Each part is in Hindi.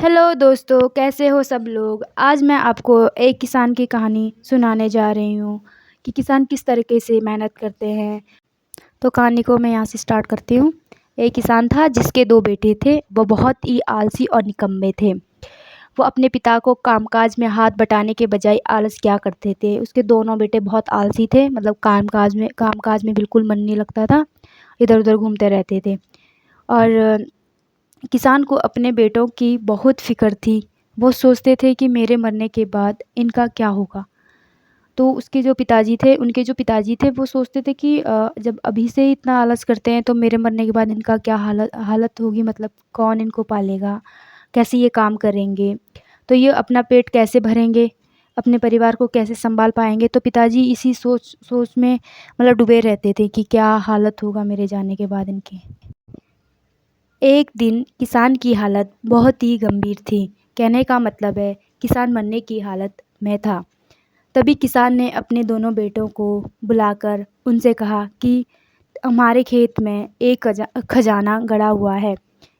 हेलो दोस्तों, कैसे हो सब लोग। आज मैं आपको एक किसान की कहानी सुनाने जा रही हूँ कि किसान किस तरीके से मेहनत करते हैं। तो कहानी को मैं यहाँ से स्टार्ट करती हूँ। एक किसान था जिसके 2 बेटे थे। वो बहुत ही आलसी और निकम्मे थे। वो अपने पिता को कामकाज में हाथ बटाने के बजाय आलस किया करते थे। उसके दोनों बेटे बहुत आलसी थे, मतलब कामकाज में बिल्कुल मन नहीं लगता था, इधर उधर घूमते रहते थे। और किसान को अपने बेटों की बहुत फ़िक्र थी। वो सोचते थे कि मेरे मरने के बाद इनका क्या होगा। तो उनके जो पिताजी थे वो सोचते थे कि जब अभी से ही इतना आलस करते हैं तो मेरे मरने के बाद इनका क्या हालत होगी, मतलब कौन इनको पालेगा, कैसे ये काम करेंगे, तो ये अपना पेट कैसे भरेंगे, अपने परिवार को कैसे सँभाल पाएँगे। तो पिताजी इसी सोच में मतलब डूबे रहते थे कि क्या हालत होगा मेरे जाने के बाद इनकी। एक दिन किसान की हालत बहुत ही गंभीर थी। कहने का मतलब है किसान मरने की हालत में था। तभी किसान ने अपने दोनों बेटों को बुलाकर उनसे कहा कि हमारे खेत में एक खजाना गड़ा हुआ है,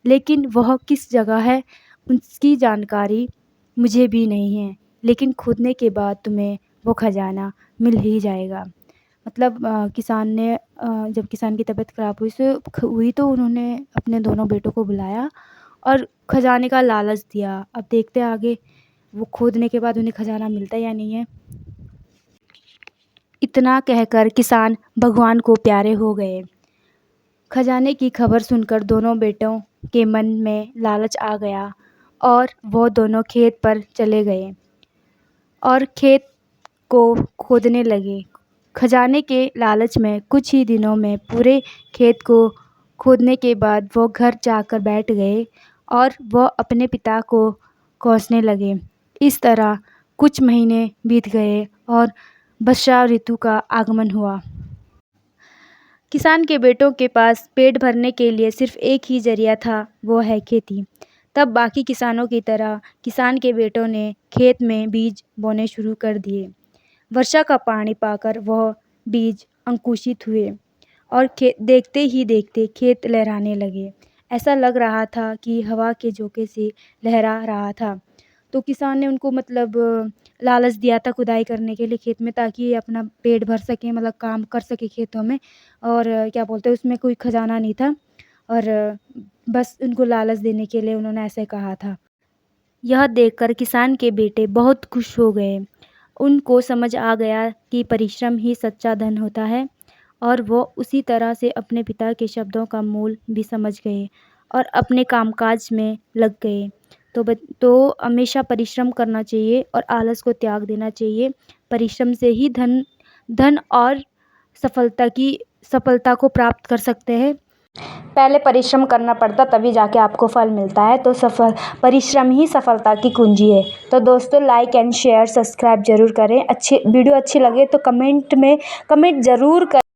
लेकिन वह किस जगह है उसकी जानकारी मुझे भी नहीं है, लेकिन खोदने के बाद तुम्हें वो खजाना मिल ही जाएगा। मतलब जब किसान की तबीयत ख़राब हुई तो उन्होंने अपने दोनों बेटों को बुलाया और खजाने का लालच दिया। अब देखते हैं आगे वो खोदने के बाद उन्हें खजाना मिलता है या नहीं है। इतना कहकर किसान भगवान को प्यारे हो गए। खजाने की खबर सुनकर दोनों बेटों के मन में लालच आ गया और वो दोनों खेत पर चले गए और खेत को खोदने लगे। खजाने के लालच में कुछ ही दिनों में पूरे खेत को खोदने के बाद वो घर जाकर बैठ गए और वो अपने पिता को कोसने लगे। इस तरह कुछ महीने बीत गए और वर्षा ऋतु का आगमन हुआ। किसान के बेटों के पास पेट भरने के लिए सिर्फ एक ही जरिया था, वो है खेती। तब बाकी किसानों की तरह किसान के बेटों ने खेत में बीज बोने शुरू कर दिए। वर्षा का पानी पाकर वह बीज अंकुरित हुए और देखते ही देखते खेत लहराने लगे। ऐसा लग रहा था कि हवा के झोंके से लहरा रहा था। तो किसान ने उनको मतलब लालच दिया था खुदाई करने के लिए खेत में, ताकि ये अपना पेट भर सकें, मतलब काम कर सके खेतों में। और क्या बोलते हैं, उसमें कोई खजाना नहीं था और बस उनको लालच देने के लिए उन्होंने ऐसे कहा था। यह देखकर किसान के बेटे बहुत खुश हो गए। उनको समझ आ गया कि परिश्रम ही सच्चा धन होता है और वो उसी तरह से अपने पिता के शब्दों का मूल भी समझ गए और अपने कामकाज में लग गए। तो हमेशा परिश्रम करना चाहिए और आलस को त्याग देना चाहिए। परिश्रम से ही धन और सफलता को प्राप्त कर सकते हैं। पहले परिश्रम करना पड़ता, तभी जाके आपको फल मिलता है। तो परिश्रम ही सफलता की कुंजी है। तो दोस्तों, लाइक एंड शेयर सब्सक्राइब जरूर करें। वीडियो अच्छी लगे तो कमेंट ज़रूर करें।